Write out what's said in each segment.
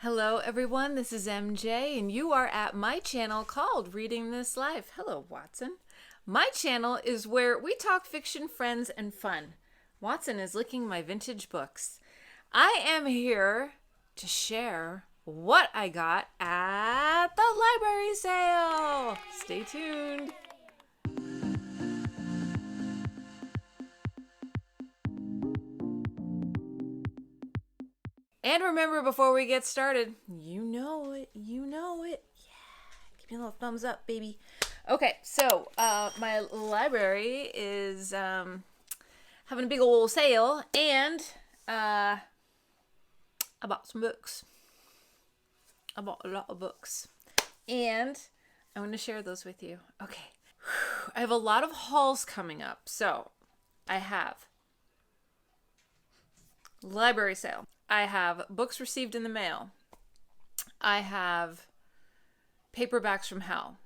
Hello everyone, this is MJ and you are at my channel called Reading This Life. Hello Watson. My channel is where we talk fiction, friends, and fun. Watson is licking my vintage books. I am here to share what I got at the library sale. Stay tuned. And remember, before we get started, you know it. Yeah, give me a little thumbs up, baby. Okay, so my library is having a big old sale, and I bought some books. I bought a lot of books, and I'm going to share those with you. Okay, I have a lot of hauls coming up, so I have library sale. I have books received in the mail. I have paperbacks from hell.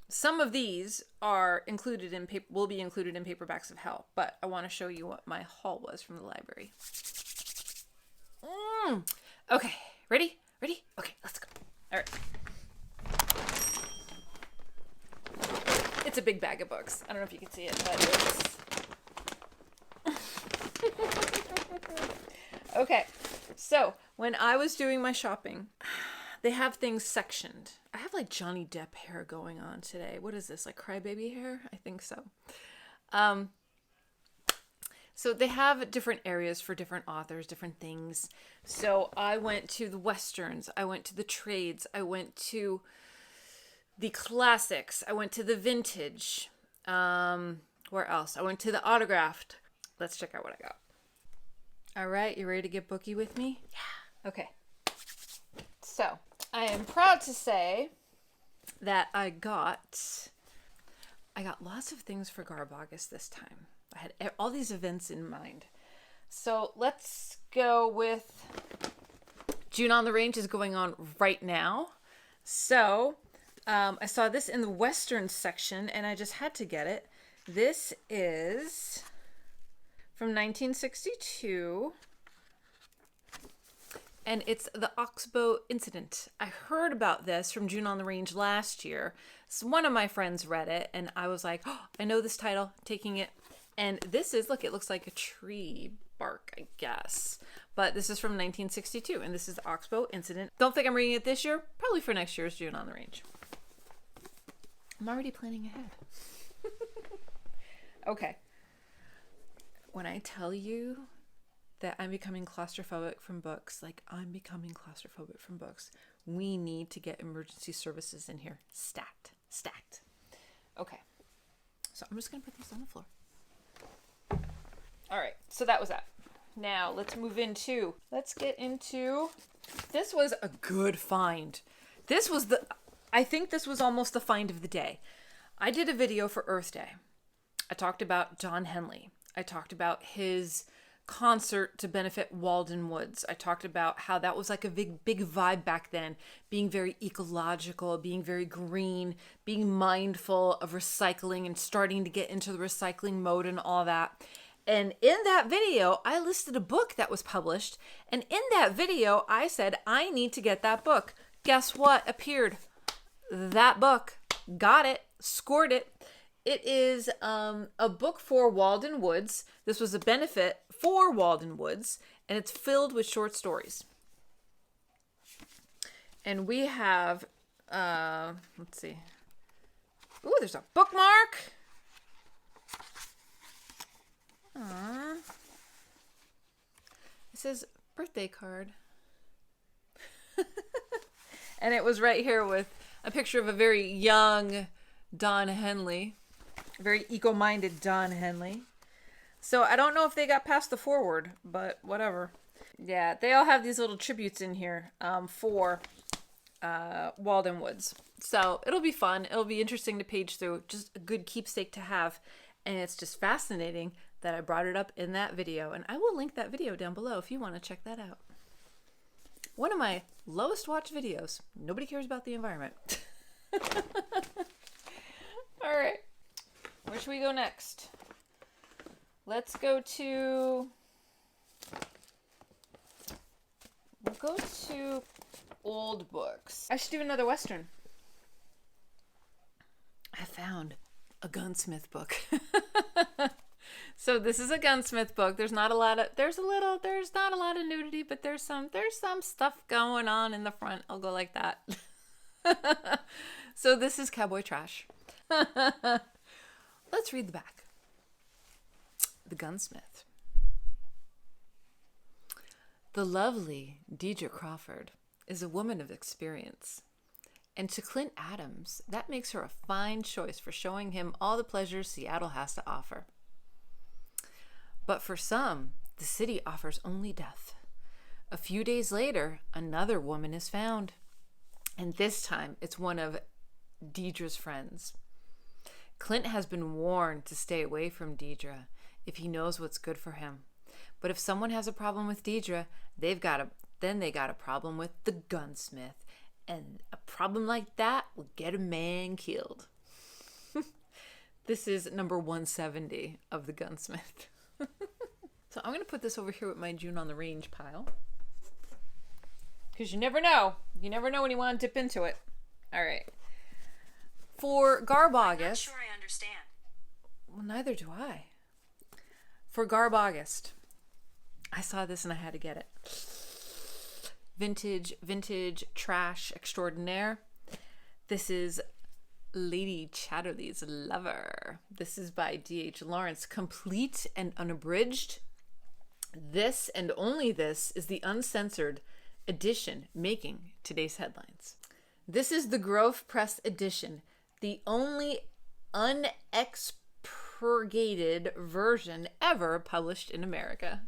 Some of these are included in will be included in paperbacks of hell, but I want to show you what my haul was from the library. Okay, ready? Okay, let's go. All right. It's a big bag of books. I don't know if you can see it, but it's okay. So when I was doing my shopping, they have things sectioned. I have like Johnny Depp hair going on today. What is this, like crybaby hair? I think so. So they have different areas for different authors, different things. So I went to the Westerns. I went to the trades. I went to the classics. I went to the vintage. Where else? I went to the autographed. Let's check out what I got. All right, you ready to get booky with me? Yeah. Okay. So, I am proud to say that I got lots of things for Garb August this time. I had all these events in mind. So, let's go with June on the Range is going on right now. So, I saw this in the Western section and I just had to get it. This is from 1962, and it's the Oxbow Incident. I heard about this from June on the Range last year. So one of my friends read it, and I was like, oh, I know this title, taking it. And this is, look, it looks like a tree bark, I guess. But this is from 1962, and this is the Oxbow Incident. Don't think I'm reading it this year. Probably for next year's June on the Range. I'm already planning ahead. Okay. When I tell you that I'm becoming claustrophobic from books, we need to get emergency services in here. Stat. Okay. So I'm just going to put this on the floor. All right. So that was that. Now let's get into, this was a good find. I think this was almost the find of the day. I did a video for Earth Day. I talked about John Henley. I talked about his concert to benefit Walden Woods. I talked about how that was like a big vibe back then, being very ecological, being very green, being mindful of recycling and starting to get into the recycling mode and all that. And in that video, I listed a book that was published. And in that video, I said, I need to get that book. Guess what appeared? That book. Got it. Scored it. It is a book for Walden Woods. This was a benefit for Walden Woods, and it's filled with short stories. And we have, let's see. Ooh, there's a bookmark. Aww. It says birthday card. And it was right here with a picture of a very young Don Henley. Very eco-minded Don Henley. So I don't know if they got past the foreword, but whatever. Yeah, they all have these little tributes in here for Walden Woods. So it'll be fun. It'll be interesting to page through. Just a good keepsake to have. And it's just fascinating that I brought it up in that video. And I will link that video down below if you want to check that out. One of my lowest watched videos. Nobody cares about the environment. All right. Where should we go next? Let's go to old books. I should do another Western. I found a gunsmith book. So this is a gunsmith book. There's not a lot of nudity, but there's some stuff going on in the front. I'll go like that. So this is cowboy trash. Let's read the back. The Gunsmith. The lovely Deidre Crawford is a woman of experience. And to Clint Adams, that makes her a fine choice for showing him all the pleasures Seattle has to offer. But for some, the city offers only death. A few days later, another woman is found. And this time, it's one of Deidre's friends. Clint has been warned to stay away from Deidre if he knows what's good for him. But if someone has a problem with Deidre, they got a problem with the gunsmith. And a problem like that will get a man killed. This is number 170 of the Gunsmith. So I'm going to put this over here with my June on the Range pile. Because you never know. You never know when you want to dip into it. All right. For Garb August. I'm not sure I understand. Well, neither do I. For Garb August, I saw this and I had to get it. Vintage trash extraordinaire. This is Lady Chatterley's Lover. This is by D.H. Lawrence, complete and unabridged. This and only this is the uncensored edition making today's headlines. This is the Grove Press edition, the only unexpurgated version ever published in America.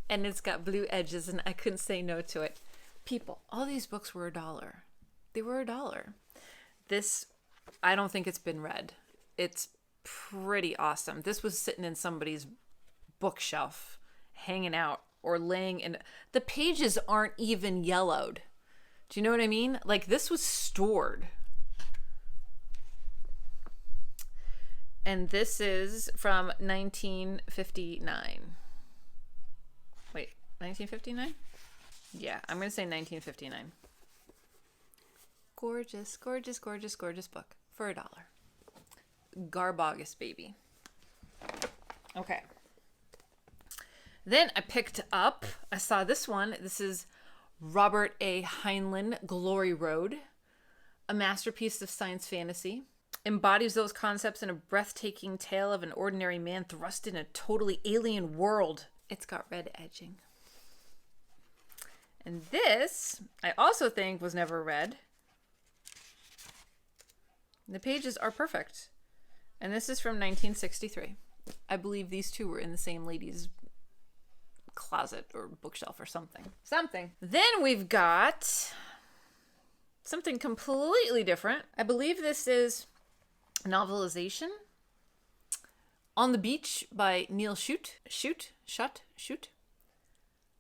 And it's got blue edges, and I couldn't say no to it. People, all these books were $1. They were $1. This, I don't think it's been read. It's pretty awesome. This was sitting in somebody's bookshelf, hanging out, or laying in. The pages aren't even yellowed. Do you know what I mean? Like, this was stored. And this is from 1959. Wait, 1959? Yeah, I'm going to say 1959. Gorgeous, gorgeous, gorgeous, gorgeous book for $1. Garb August, baby. Okay. Then I saw this one. This is Robert A. Heinlein, Glory Road, a masterpiece of science fantasy. Embodies those concepts in a breathtaking tale of an ordinary man thrust in a totally alien world. It's got red edging. And this, I also think, was never read. The pages are perfect. And this is from 1963. I believe these two were in the same lady's closet or bookshelf or something. Then we've got something completely different. I believe this is novelization. On the Beach by Neil Shute.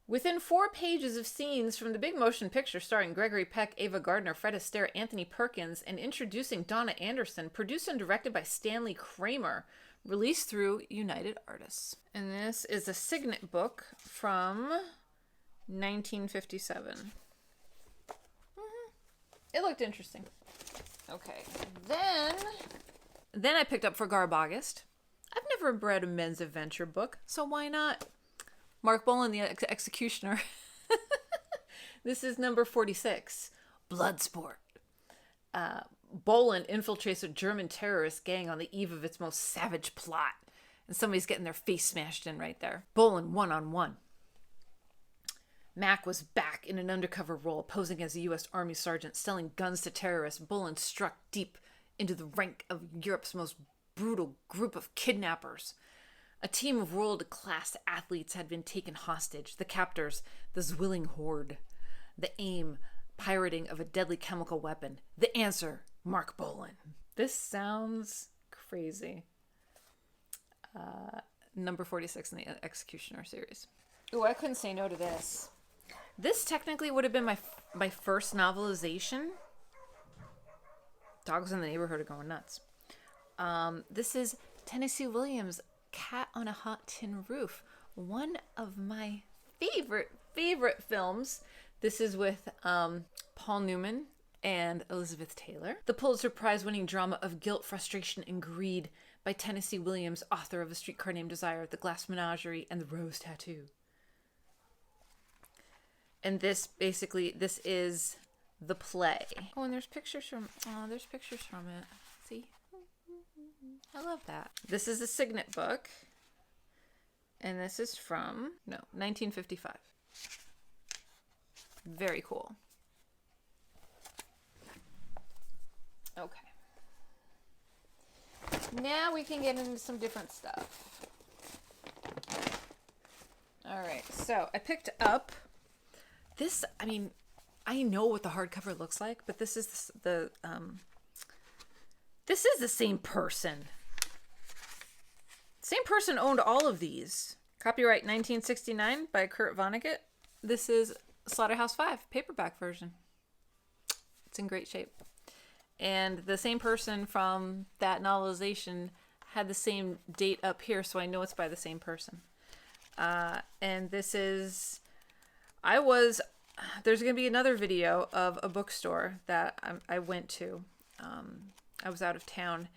Within 4 pages of scenes from the big motion picture starring Gregory Peck, Ava Gardner, Fred Astaire, Anthony Perkins, and introducing Donna Anderson, produced and directed by Stanley Kramer, released through United Artists. And this is a Signet book from 1957. It looked interesting. Okay, then I picked up for Garb August. I've never read a men's adventure book, so why not? Mark Bolan, the Executioner. This is number 46, Bloodsport. Bolan infiltrates a German terrorist gang on the eve of its most savage plot, and somebody's getting their face smashed in right there. Bolan one-on-one. Mac was back in an undercover role, posing as a U.S. Army sergeant, selling guns to terrorists. Bolan struck deep into the rank of Europe's most brutal group of kidnappers. A team of world-class athletes had been taken hostage. The captors, the Zwilling Horde. The aim, pirating of a deadly chemical weapon. The answer, Mark Bolan. This sounds crazy. Number 46 in the Executioner series. Ooh, I couldn't say no to this. This technically would have been my first novelization. Dogs in the Neighborhood are going nuts. This is Tennessee Williams' Cat on a Hot Tin Roof. One of my favorite films. This is with Paul Newman and Elizabeth Taylor. The Pulitzer Prize-winning drama of guilt, frustration, and greed by Tennessee Williams, author of A Streetcar Named Desire, The Glass Menagerie, and The Rose Tattoo. And this is the play. Oh, and there's pictures from it. See? I love that. This is a Signet book. And this is from, 1955. Very cool. Okay. Now we can get into some different stuff. All right, so I picked up this. I mean, I know what the hardcover looks like, but this is the same person. Same person owned all of these. Copyright 1969 by Kurt Vonnegut. This is Slaughterhouse-Five paperback version. It's in great shape. And the same person from that novelization had the same date up here, so I know it's by the same person. And this is... There's going to be another video of a bookstore that I went to. I was out of town.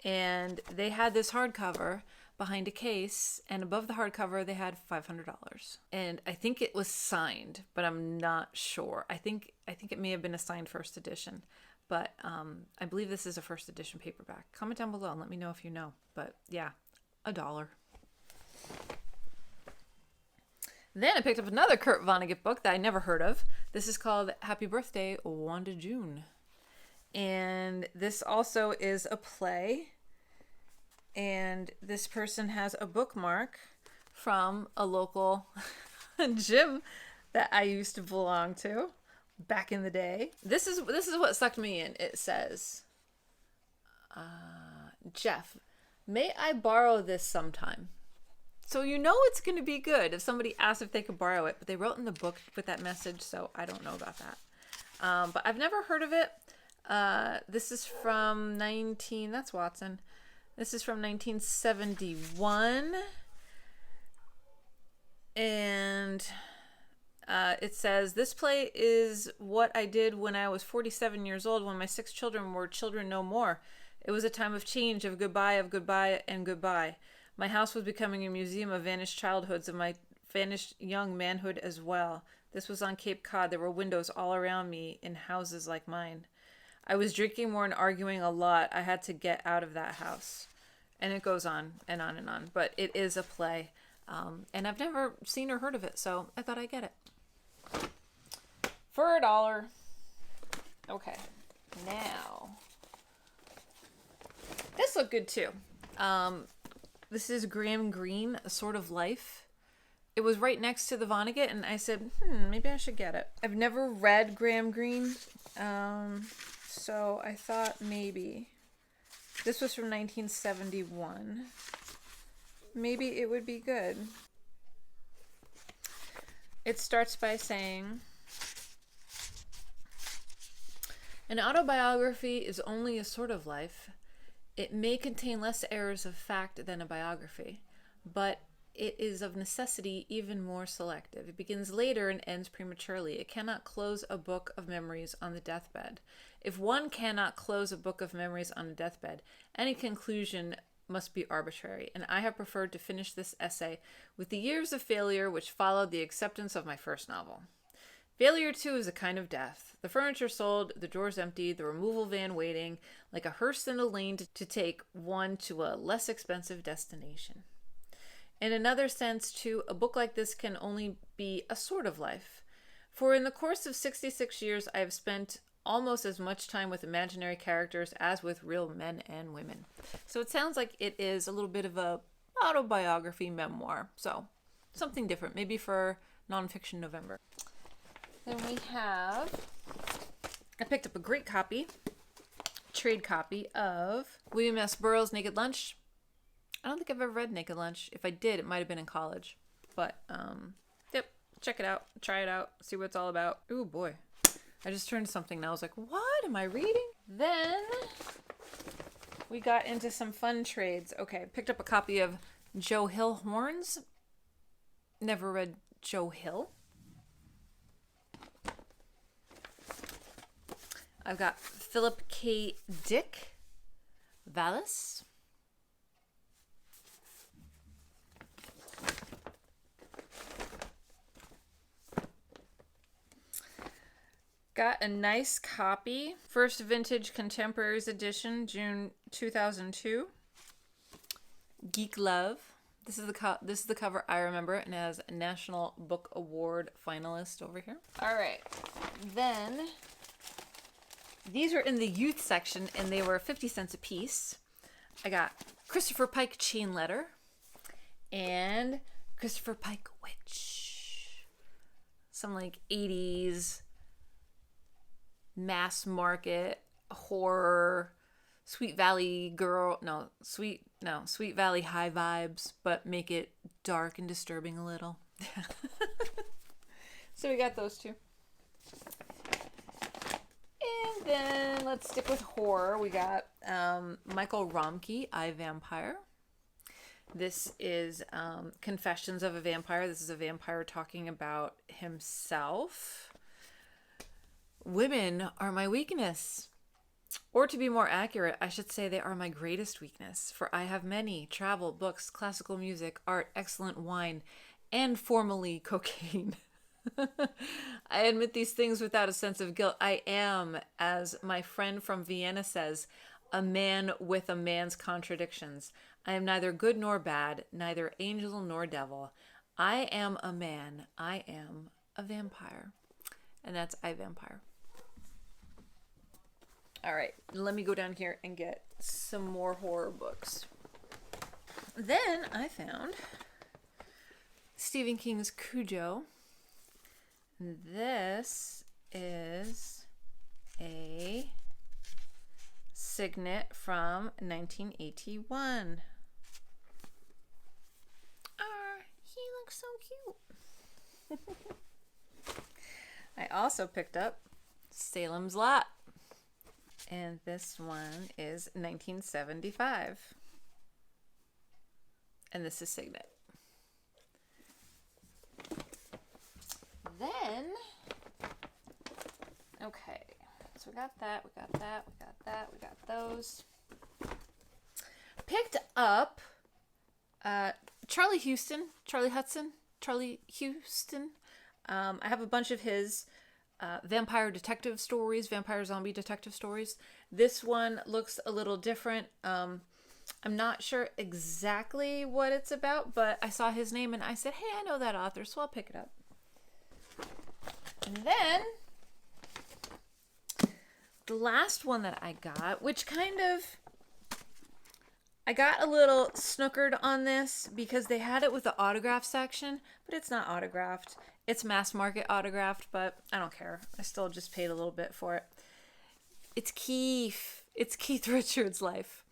And they had this hardcover behind a case, and above the hardcover they had $500. And I think it was signed, but I'm not sure. I think it may have been a signed first edition. But I believe this is a first edition paperback. Comment down below and let me know if you know. But yeah, $1. Then I picked up another Kurt Vonnegut book that I never heard of. This is called Happy Birthday, Wanda June. And this also is a play. And this person has a bookmark from a local gym that I used to belong to back in the day. This is what sucked me in. It says, Jeff, may I borrow this sometime? So you know it's going to be good if somebody asks if they could borrow it, but they wrote in the book with that message, so I don't know about that. But I've never heard of it. This is from that's Watson. This is from 1971. And it says, this play is what I did when I was 47 years old, when my 6 children were children no more. It was a time of change, of goodbye, and goodbye. My house was becoming a museum of vanished childhoods, of my vanished young manhood as well. This was on Cape Cod. There were windows all around me in houses like mine. I was drinking more and arguing a lot. I had to get out of that house. And it goes on and on and on. But it is a play. And I've never seen or heard of it, so I thought I'd get it. For $1. Okay. Now. This looked good too. This is Graham Greene, A Sort of Life. It was right next to the Vonnegut, and I said, maybe I should get it. I've never read Graham Greene, so I thought maybe. This was from 1971. Maybe it would be good. It starts by saying, an autobiography is only a sort of life. It may contain less errors of fact than a biography, but it is of necessity even more selective. It begins later and ends prematurely. It cannot close a book of memories on the deathbed. If one cannot close a book of memories on a deathbed, any conclusion must be arbitrary, and I have preferred to finish this essay with the years of failure which followed the acceptance of my first novel. Failure, too, is a kind of death. The furniture sold, the drawers empty, the removal van waiting, like a hearse in a lane to take one to a less expensive destination. In another sense, too, a book like this can only be a sort of life. For in the course of 66 years, I have spent almost as much time with imaginary characters as with real men and women. So it sounds like it is a little bit of a autobiography memoir. So something different, maybe for Nonfiction November. Then we have, I picked up a great copy, trade copy of William S. Burroughs' Naked Lunch. I don't think I've ever read Naked Lunch. If I did, it might have been in college. But, yep, check it out, try it out, see what it's all about. Ooh, boy. I just turned to something and I was like, what am I reading? Then we got into some fun trades. Okay, picked up a copy of Joe Hill Horns. Never read Joe Hill. I've got Philip K. Dick, Valis. Got a nice copy. First Vintage Contemporaries Edition, June 2002. Geek Love. This is the cover I remember, and it has a National Book Award finalist over here. All right. Then these are in the youth section, and they were 50 cents a piece. I got Christopher Pike Chain Letter and Christopher Pike Witch. Some like 80s mass market horror, Sweet Valley Sweet Valley High vibes, but make it dark and disturbing a little. So we got those two. And then let's stick with horror. We got Michael Romke, I, Vampire. This is Confessions of a Vampire. This is a vampire talking about himself. Women are my weakness. Or to be more accurate, I should say they are my greatest weakness, for I have many: travel, books, classical music, art, excellent wine, and formerly cocaine. I admit these things without a sense of guilt. I am, as my friend from Vienna says, a man with a man's contradictions. I am neither good nor bad, neither angel nor devil. I am a man. I am a vampire. And that's I, Vampire. All right, let me go down here and get some more horror books. Then I found Stephen King's Cujo. This is a signet from 1981. He looks so cute. I also picked up Salem's Lot. And this one is 1975. And this is signet. Then, okay, so we got that, we got that, we got that, we got those. Picked up Charlie Huston. I have a bunch of his vampire detective stories, vampire zombie detective stories. This one looks a little different. I'm not sure exactly what it's about, but I saw his name and I said, hey, I know that author, so I'll pick it up. And then the last one that I got, which I got a little snookered on this because they had it with the autograph section, but it's not autographed. It's mass market autographed, but I don't care. I still just paid a little bit for it. It's Keith. It's Keith Richards' life.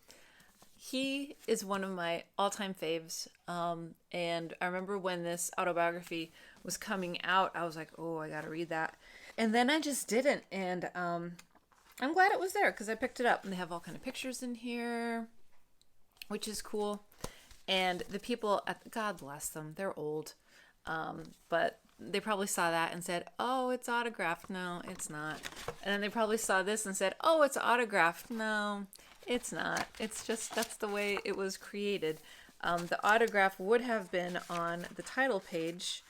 He is one of my all-time faves. And I remember when this autobiography was coming out, I was like, oh, I gotta read that. And then I just didn't. And I'm glad it was there because I picked it up. And they have all kind of pictures in here, which is cool. And the people God bless them, they're old. But they probably saw that and said, oh, it's autographed. No, it's not. And then they probably saw this and said, oh, it's autographed. No, it's not. It's just, that's the way it was created. The autograph would have been on the title page.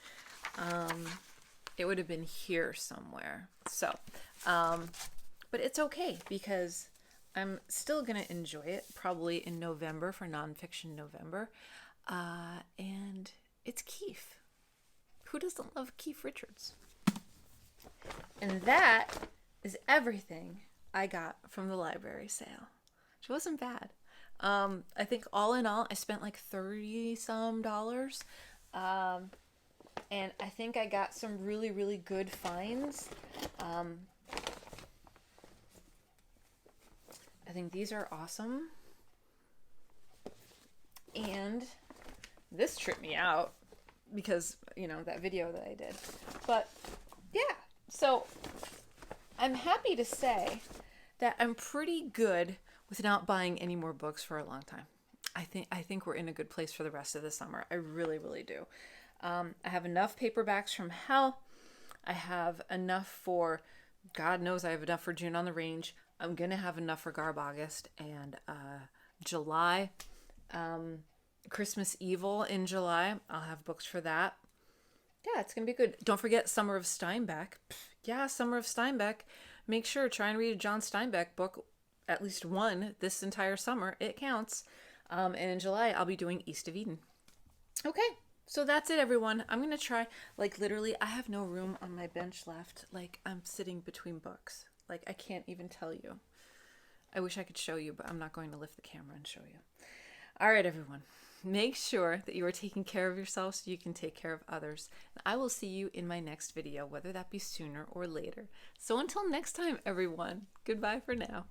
It would have been here somewhere. So, but it's okay because I'm still going to enjoy it probably in November for Nonfiction November. And it's Keith. Who doesn't love Keith Richards? And that is everything I got from the library sale, which wasn't bad. I think all in all, I spent like $30 some. And I think I got some really, really good finds. I think these are awesome. And this tripped me out because, you know, that video that I did. But yeah, so I'm happy to say that I'm pretty good with not buying any more books for a long time. I think we're in a good place for the rest of the summer. I really, really do. I have enough paperbacks from hell. I have enough for God knows I have enough for June on the range. I'm going to have enough for Garb August and July. Christmas Evil in July. I'll have books for that. Yeah, it's going to be good. Don't forget Summer of Steinbeck. Yeah, Summer of Steinbeck. Make sure, try and read a John Steinbeck book, at least one, this entire summer. It counts. And in July, I'll be doing East of Eden. Okay, so that's it, everyone. I'm going to try, like, literally, I have no room on my bench left. Like, I'm sitting between books. Like, I can't even tell you. I wish I could show you, but I'm not going to lift the camera and show you. All right, everyone. Make sure that you are taking care of yourself so you can take care of others. And I will see you in my next video, whether that be sooner or later. So until next time, everyone, goodbye for now.